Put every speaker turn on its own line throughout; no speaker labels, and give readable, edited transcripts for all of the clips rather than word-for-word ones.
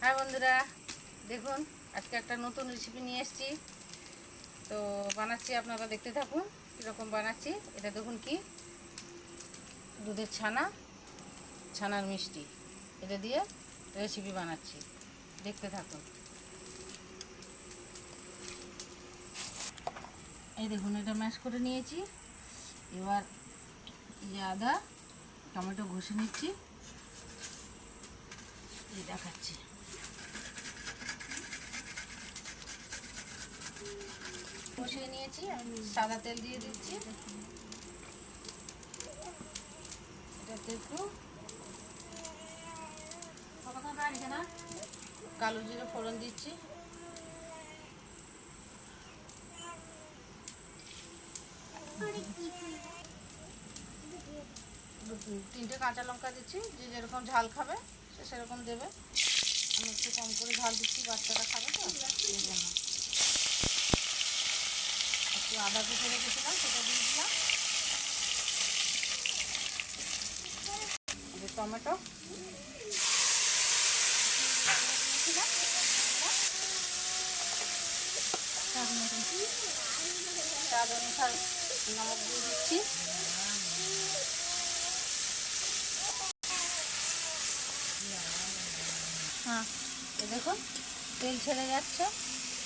হ্যাঁ বন্ধুরা, দেখুন আজকে একটা নতুন রেসিপি নিয়ে এসেছি। তো বানাচ্ছি, আপনারা দেখতে থাকুন কীরকম বানাচ্ছি। এটা দেখুন কি দুধের ছানার মিষ্টি, এটা দিয়ে রেসিপি বানাচ্ছি, দেখতে থাকুন। এই দেখুন, এটা ম্যাশ করে নিয়েছি। এবার আদা টমেটো ঘষে নিচ্ছি, এই দেখাচ্ছি। কষিয়ে নিয়েছি, সাদা তেল দিয়ে দিচ্ছি। এটাতে একটু কালো জিরে ফোড়ন দিচ্ছি, তিনটে কাঁচা লঙ্কা দিচ্ছি। যে যেরকম ঝাল খাবে সে সেরকম দেবে। আমি একটু কম করে ঝাল দিচ্ছি, বাচ্চারা খাবে তো এই জন্য। একটু আদা কুচে রেখেছিলাম, সেটা দিয়ে দিলাম। টমেটো স্বাদ অনুসারে নমক দিয়ে দিচ্ছি। হ্যাঁ, দেখুন তেল ছেড়ে যাচ্ছে,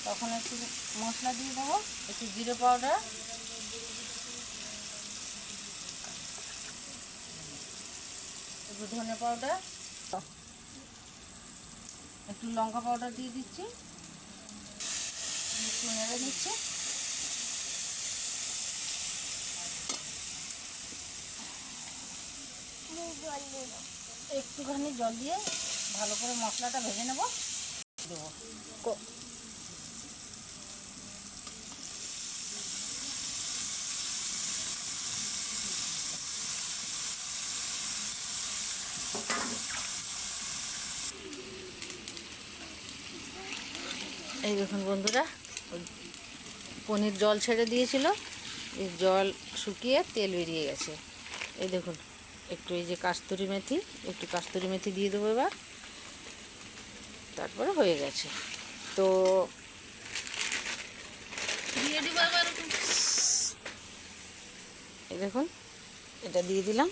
তখন একটু মশলা দিয়ে দেবো। একটু জিরে পাউডার, একটু ধনে পাউডার, একটু লঙ্কা পাউডার দিয়ে দিচ্ছি। একটু নেড়ে নিচ্ছি। একটুখানি জল দিয়ে ভালো করে মশলাটা ভেজে নেব, দেবো। এই দেখুন বন্ধুরা, পনির জল ছেড়ে দিয়েছিল, এই জল শুকিয়ে তেল বেরিয়ে গেছে। এই দেখুন, একটু এই যে কাস্তুরি মেথি দিয়ে দেবো এবার। তারপরে হয়ে গেছে। তো দিয়ে দিব এবার। এই দেখুন, এটা দিয়ে দিলাম।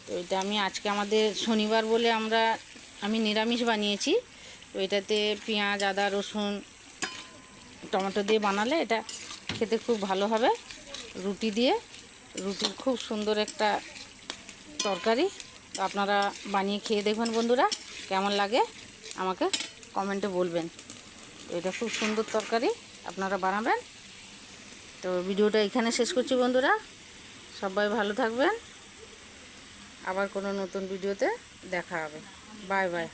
তো এটা আমি আজকে আমাদের শনিবার বলে আমি নিরামিষ বানিয়েছি। তো এটাতে পেঁয়াজ, আদা, রসুন, টমেটো দিয়ে বানালে এটা খেতে খুব ভালো হবে। রুটির খুব সুন্দর একটা তরকারি। তো আপনারা বানিয়ে খেয়ে দেখবেন বন্ধুরা, কেমন লাগে আমাকে কমেন্টে বলবেন। তো এটা খুব সুন্দর তরকারি, আপনারা বানাবেন। তো ভিডিওটা এখানে শেষ করছি বন্ধুরা, সবাই ভালো থাকবেন। আবার কোনো নতুন ভিডিওতে দেখা হবে। Bye bye.